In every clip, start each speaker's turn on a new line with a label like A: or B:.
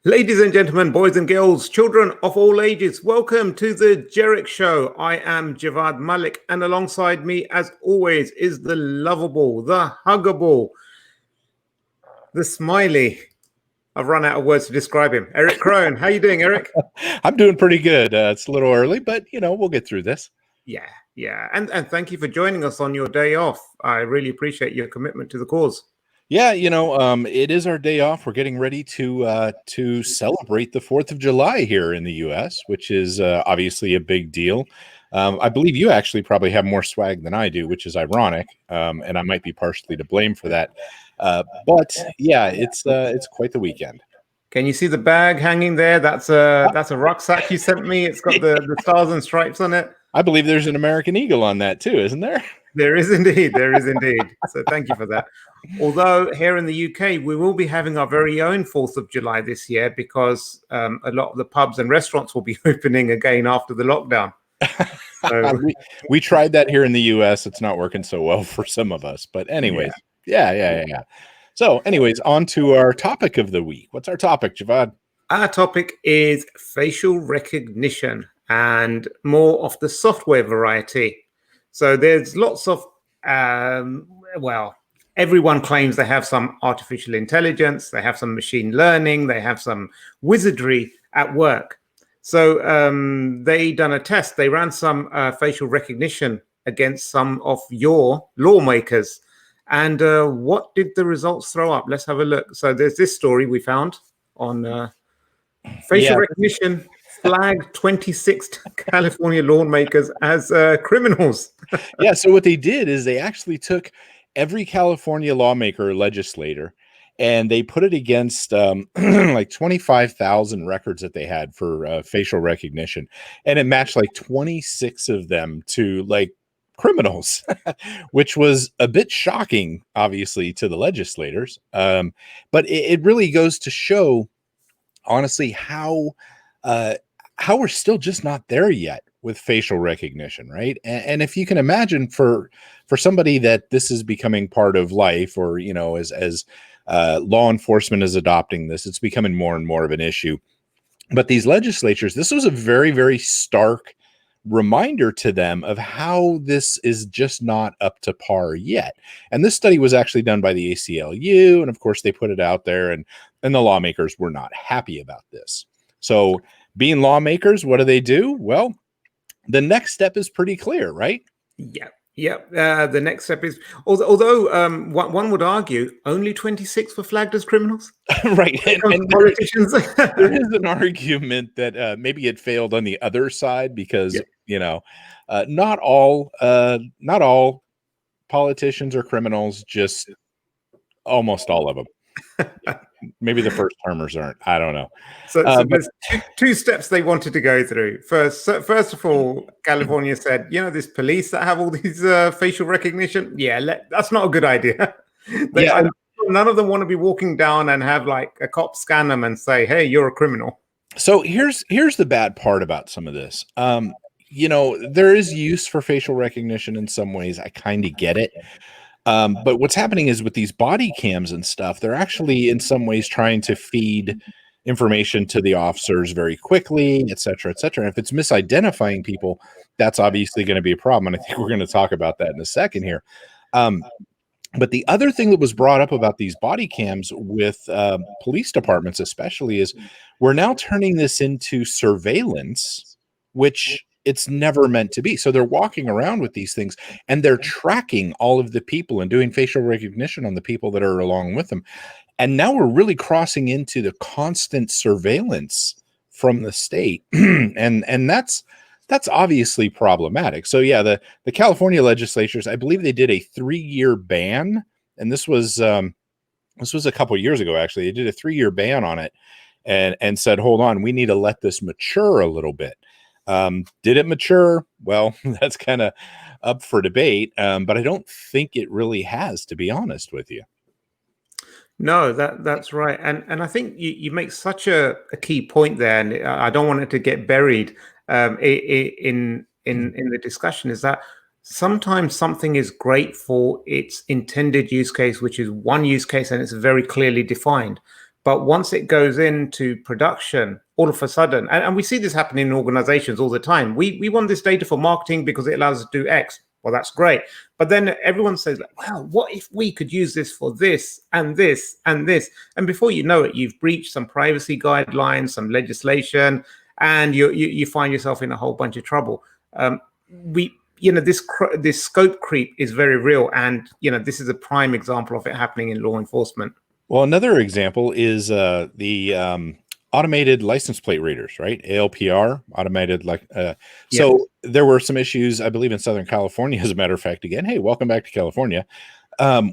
A: Ladies and gentlemen, boys and girls, children of all ages, welcome to the JerichShow. I am Javad Malik, and alongside me, as always, is the lovable, the huggable, the smiley. I've run out of words to describe him. Eric Crone. How you doing, Eric?
B: I'm doing pretty good. It's a little early, but, we'll get through this.
A: Yeah. And thank you for joining us on your day off. I really appreciate your commitment to the cause.
B: Yeah, it is our day off. We're getting ready to celebrate the 4th of July here in the U.S., which is obviously a big deal. I believe you actually probably have more swag than I do, which is ironic, and I might be partially to blame for that. But yeah, it's quite the weekend.
A: Can you see the bag hanging there? That's a rucksack you sent me. It's got the stars and stripes on it.
B: I believe there's an American Eagle on that too, isn't there?
A: There is indeed. So thank you for that. Although here in the UK, we will be having our very own 4th of July this year because a lot of the pubs and restaurants will be opening again after the lockdown.
B: So, we tried that here in the US. It's not working so well for some of us. But anyways, yeah. So anyways, on to our topic of the week. What's our topic, Javad?
A: Our topic is facial recognition and more of the software variety. So there's lots of, everyone claims they have some artificial intelligence, they have some machine learning, they have some wizardry at work. So they done a test. They ran some facial recognition against some of your lawmakers. And what did the results throw up? Let's have a look. So there's this story we found on facial recognition flagged 26 California lawmakers as criminals.
B: Yeah, so what they did is they actually took every California lawmaker or legislator and they put it against like 25,000 records that they had for facial recognition. And it matched like 26 of them to like criminals, which was a bit shocking, obviously, to the legislators. But it really goes to show, honestly, how we're still just not there yet with facial recognition, right? And if you can imagine for somebody that this is becoming part of life, or as law enforcement is adopting this, it's becoming more and more of an issue. But these legislatures, this was a very, very stark reminder to them of how this is just not up to par yet. And this study was actually done by the ACLU, and of course they put it out there, and the lawmakers were not happy about this. So being lawmakers, what do? Well, the next step is pretty clear, right?
A: Yeah. The next step is, although one would argue, only 26 were flagged as criminals.
B: Right.
A: And politicians.
B: There is an argument that maybe it failed on the other side because, not all politicians are criminals, just almost all of them. Maybe the first termers aren't. I don't know.
A: So there's two steps they wanted to go through. First of all, California said, this police that have all these facial recognition, that's not a good idea. None of them want to be walking down and have like a cop scan them and say, hey, you're a criminal.
B: So here's the bad part about some of this. There is use for facial recognition in some ways. I kind of get it. But what's happening is with these body cams and stuff, they're actually in some ways trying to feed information to the officers very quickly, et cetera, et cetera. And if it's misidentifying people, that's obviously going to be a problem. And I think we're going to talk about that in a second here. But the other thing that was brought up about these body cams with police departments especially is we're now turning this into surveillance, which it's never meant to be. So they're walking around with these things and they're tracking all of the people and doing facial recognition on the people that are along with them. And now we're really crossing into the constant surveillance from the state. and that's obviously problematic. So yeah, the California legislatures, I believe they did a 3-year ban. And this was a couple of years ago, actually. They did a 3-year ban on it and said, hold on, we need to let this mature a little bit. Did it mature? Well, that's kind of up for debate, but I don't think it really has, to be honest with you.
A: No, that's right. And I think you make such a key point there, and I don't want it to get buried in the discussion, is that sometimes something is great for its intended use case, which is one use case, and it's very clearly defined. But once it goes into production, all of a sudden, and we see this happening in organizations all the time. We want this data for marketing because it allows us to do X. Well, that's great. But then everyone says, like, wow, what if we could use this for this and this and this? And before you know it, you've breached some privacy guidelines, some legislation, and you find yourself in a whole bunch of trouble. This scope creep is very real. And, this is a prime example of it happening in law enforcement.
B: Well, another example is the automated license plate readers, right? ALPR, automated So there were some issues, I believe, in Southern California, as a matter of fact. Again, hey, welcome back to California,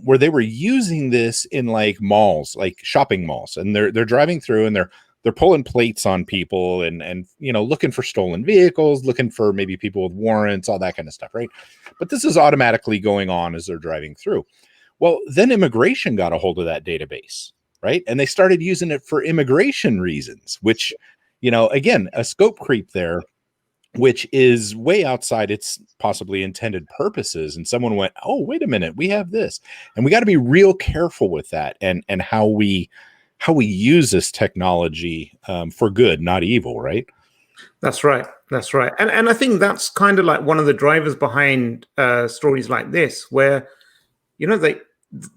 B: where they were using this in like malls, like shopping malls, and they're driving through and they're pulling plates on people and looking for stolen vehicles, looking for maybe people with warrants, all that kind of stuff, right? But this is automatically going on as they're driving through. Well, then immigration got a hold of that database, right? And they started using it for immigration reasons, which, again, a scope creep there, which is way outside its possibly intended purposes. And someone went, oh, wait a minute, we have this. And we got to be real careful with that and how we use this technology for good, not evil, right?
A: That's right. That's right. And I think that's kind of like one of the drivers behind stories like this, where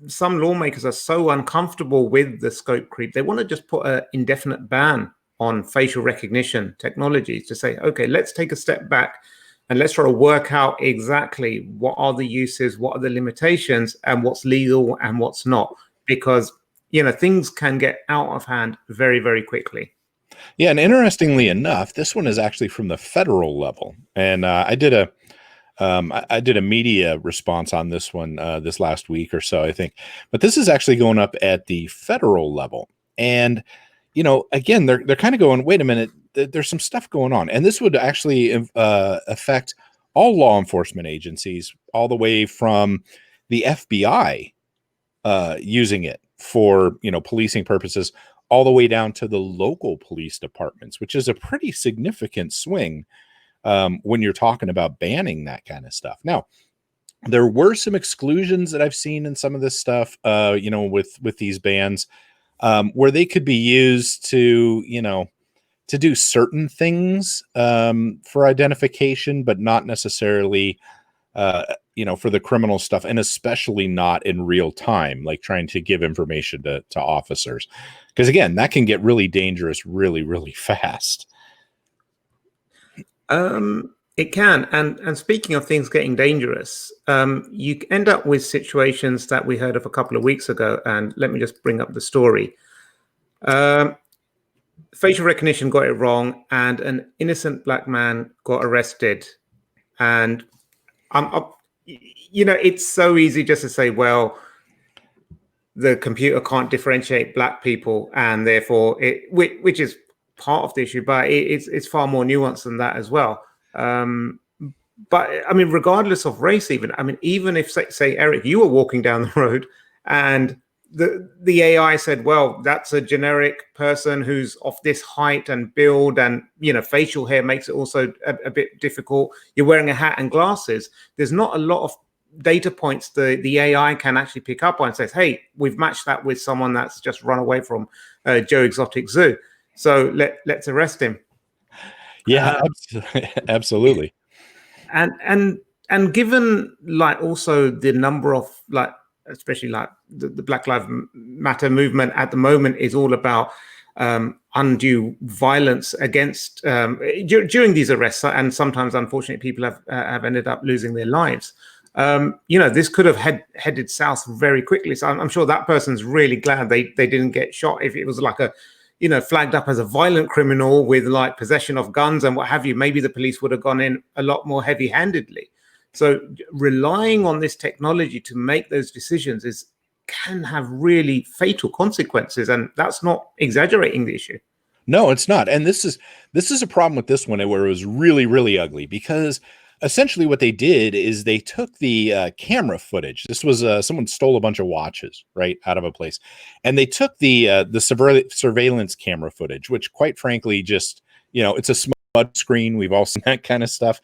A: some lawmakers are so uncomfortable with the scope creep. They want to just put an indefinite ban on facial recognition technologies to say, okay, let's take a step back and let's try to work out exactly what are the uses, what are the limitations, and what's legal and what's not. Because, things can get out of hand very, very quickly.
B: Yeah. And interestingly enough, this one is actually from the federal level. And I did a media response on this one this last week or so, I think. But this is actually going up at the federal level. And, again, they're kind of going, wait a minute, there's some stuff going on. And this would actually affect all law enforcement agencies, all the way from the FBI using it for, policing purposes, all the way down to the local police departments, which is a pretty significant swing. When you're talking about banning that kind of stuff. Now, there were some exclusions that I've seen in some of this stuff, with these bans, where they could be used to do certain things for identification, but not necessarily, for the criminal stuff, and especially not in real time, like trying to give information to officers. Because again, that can get really dangerous really, really fast.
A: It can. And speaking of things getting dangerous, you end up with situations that we heard of a couple of weeks ago. And let me just bring up the story. Facial recognition got it wrong, and an innocent black man got arrested. And it's so easy just to say, well, the computer can't differentiate black people, and therefore which is part of the issue, but it's far more nuanced than that as well. But I mean, regardless of race, even if say Eric, you were walking down the road and the AI said, well, that's a generic person who's of this height and build, and facial hair makes it also a bit difficult. You're wearing a hat and glasses. There's not a lot of data points the AI can actually pick up on and says, hey, we've matched that with someone that's just run away from Joe Exotic Zoo. So let's arrest him.
B: Yeah, absolutely.
A: And given like also the number of like, especially like the Black Lives Matter movement at the moment is all about undue violence against during these arrests, and sometimes unfortunately people have ended up losing their lives. This could have headed south very quickly. So I'm sure that person's really glad they didn't get shot. If it was like flagged up as a violent criminal with like possession of guns and what have you, maybe the police would have gone in a lot more heavy-handedly. So relying on this technology to make those decisions can have really fatal consequences, and that's not exaggerating the issue.
B: No, it's not. And this is a problem with this one where it was really, really ugly, because essentially what they did is they took the camera footage. This was someone stole a bunch of watches right out of a place, and they took the surveillance camera footage, which quite frankly just it's a smudge screen. We've all seen that kind of stuff.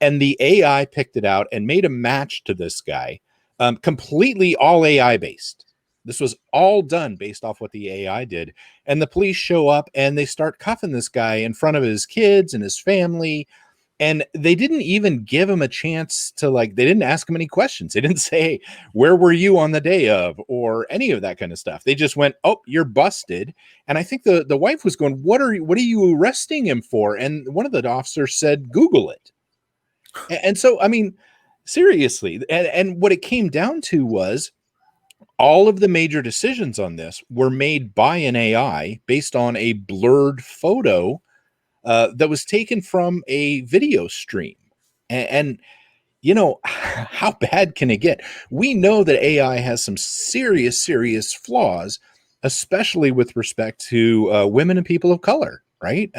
B: And the AI picked it out and made a match to this guy, completely all AI based. This was all done based off what the AI did. And the police show up and they start cuffing this guy in front of his kids and his family. And they didn't even give him a chance to, like, they didn't ask him any questions. They didn't say, where were you on the day of, or any of that kind of stuff. They just went, oh, you're busted. And I think the wife was going, what are you arresting him for? And one of the officers said, Google it. And so, I mean, seriously. And what it came down to was all of the major decisions on this were made by an AI based on a blurred photo that was taken from a video stream. And you know, how bad can it get? We know that AI has some serious flaws, especially with respect to women and people of color, right?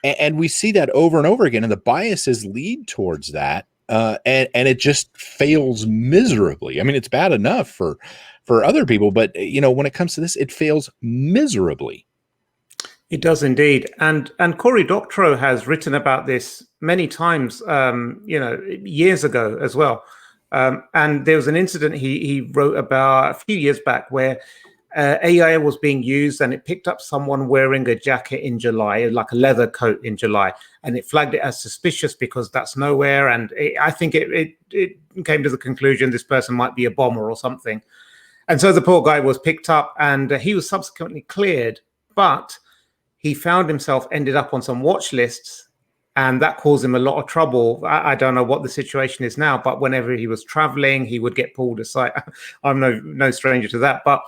B: And we see that over and over again, and the biases lead towards that, and it just fails miserably. I mean, it's bad enough for other people, but you know, when it comes to this, it fails miserably.
A: It does indeed, and Cory Doctorow has written about this many times, years ago as well. And there was an incident he wrote about a few years back where AI was being used, and it picked up someone wearing a jacket in July, like a leather coat in July, and it flagged it as suspicious because that's nowhere. And I think it came to the conclusion this person might be a bomber or something. And so the poor guy was picked up, and he was subsequently cleared, but he found himself ended up on some watch lists, and that caused him a lot of trouble. I don't know what the situation is now, but whenever he was traveling, he would get pulled aside. I'm no stranger to that, but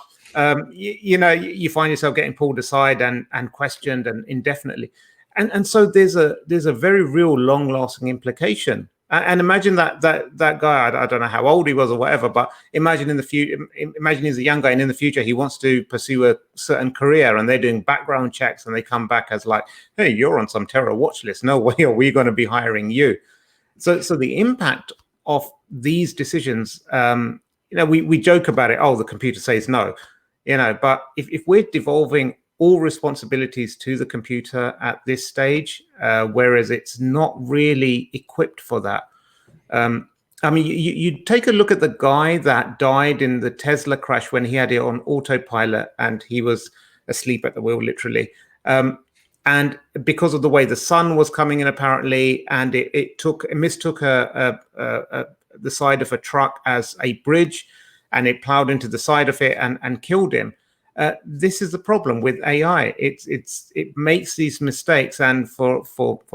A: you find yourself getting pulled aside and questioned and indefinitely, and so there's a very real long-lasting implication. And imagine that guy, I don't know how old he was or whatever, but imagine in the future, imagine he's a young guy and in the future he wants to pursue a certain career and they're doing background checks and they come back as like, hey, you're on some terror watch list. No way are we going to be hiring you. So the impact of these decisions, we joke about it. Oh, the computer says no, but if we're devolving all responsibilities to the computer at this stage, whereas it's not really equipped for that. I mean, you take a look at the guy that died in the Tesla crash when he had it on autopilot and he was asleep at the wheel, literally. And because of the way the sun was coming in, apparently, and it mistook the side of a truck as a bridge, and it plowed into the side of it and killed him. This is the problem with AI. It makes these mistakes, and for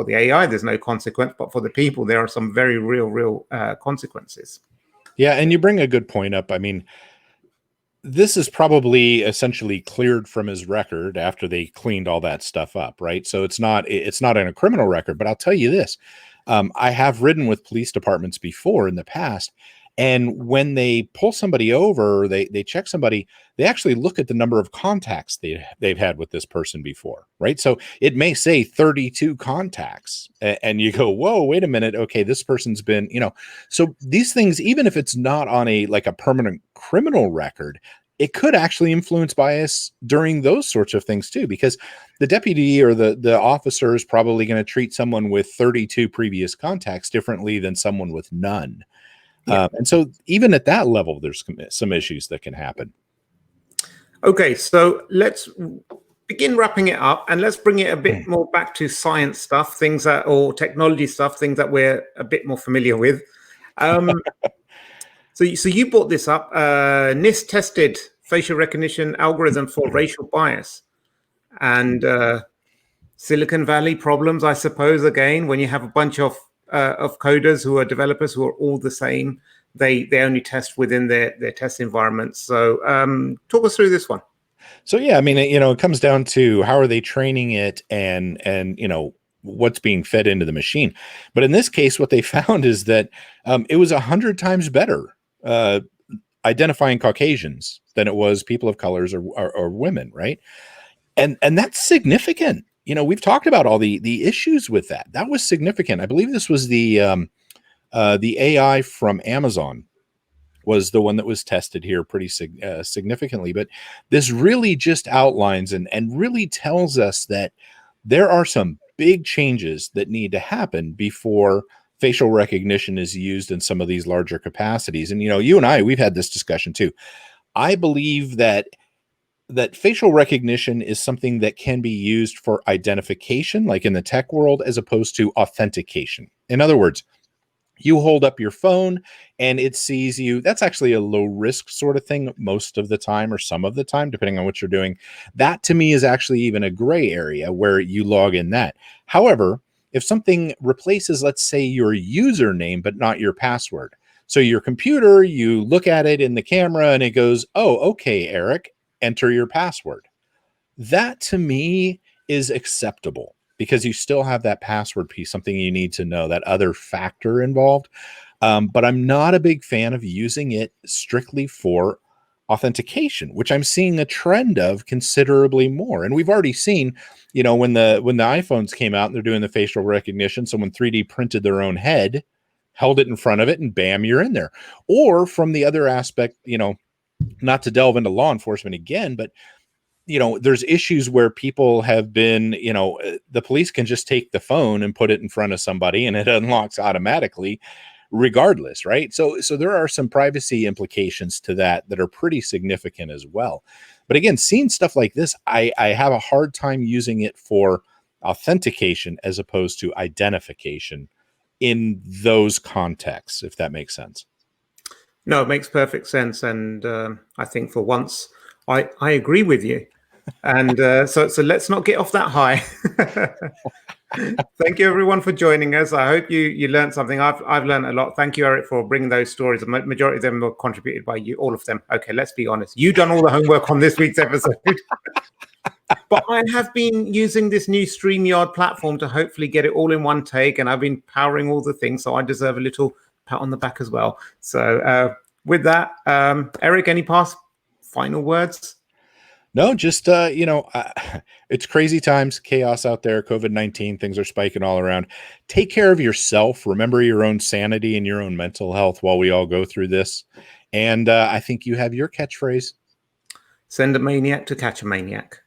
A: the AI, there's no consequence, but for the people, there are some very real consequences.
B: Yeah, and you bring a good point up. I mean, this is probably essentially cleared from his record after they cleaned all that stuff up, right? So it's not in a criminal record. But I'll tell you this: I have ridden with police departments before in the past. And when they pull somebody over, they check somebody, they actually look at the number of contacts they've had with this person before, right? So it may say 32 contacts, and you go, whoa, wait a minute. Okay, this person's been, so these things, even if it's not on a permanent criminal record, it could actually influence bias during those sorts of things too, because the deputy or the officer is probably going to treat someone with 32 previous contacts differently than someone with none. Yeah. And so even at that level, there's some issues that can happen.
A: Okay, so let's begin wrapping it up, and let's bring it a bit more back to science stuff, or technology stuff, things that we're a bit more familiar with. So you brought this up. NIST tested facial recognition algorithm for racial bias, and Silicon Valley problems, I suppose. Again, when you have a bunch of coders who are developers who are all the same, they only test within their test environments. So talk us through this one.
B: So yeah, I mean, it comes down to how are they training it, and what's being fed into the machine. But in this case, what they found is that it was 100 times better identifying Caucasians than it was people of colors or women, right? And that's significant. We've talked about all the issues with that. That was significant. I believe this was the AI from Amazon was the one that was tested here pretty significantly. But this really just outlines and really tells us that there are some big changes that need to happen before facial recognition is used in some of these larger capacities. And, you and I, we've had this discussion too. I believe that facial recognition is something that can be used for identification, like in the tech world, as opposed to authentication. In other words, you hold up your phone and it sees you. That's actually a low risk sort of thing most of the time, or some of the time, depending on what you're doing. That to me is actually even a gray area where you log in that. However, if something replaces, let's say, your username, but not your password. So your computer, you look at it in the camera and it goes, oh, okay, Eric, enter your password. That to me is acceptable because you still have that password piece, something you need to know, that other factor involved. But I'm not a big fan of using it strictly for authentication, which I'm seeing a trend of considerably more. And we've already seen, when the iPhones came out and they're doing the facial recognition, someone 3D printed their own head, held it in front of it, and bam, you're in there. Or from the other aspect, not to delve into law enforcement again, but there's issues where people have been, the police can just take the phone and put it in front of somebody and it unlocks automatically regardless, right? So there are some privacy implications to that are pretty significant as well. But again, seeing stuff like this, I have a hard time using it for authentication as opposed to identification in those contexts, if that makes sense.
A: No, it makes perfect sense. And I think for once, I agree with you. And so let's not get off that high. Thank you, everyone, for joining us. I hope you learned something. I've learned a lot. Thank you, Eric, for bringing those stories. The majority of them were contributed by you, all of them. Okay, let's be honest. You've done all the homework on this week's episode. But I have been using this new StreamYard platform to hopefully get it all in one take, and I've been powering all the things, so I deserve a little pat on the back as well. So with that, Eric, any final words?
B: No, just, it's crazy times, chaos out there, COVID-19, things are spiking all around. Take care of yourself. Remember your own sanity and your own mental health while we all go through this. And I think you have your catchphrase.
A: Send a maniac to catch a maniac.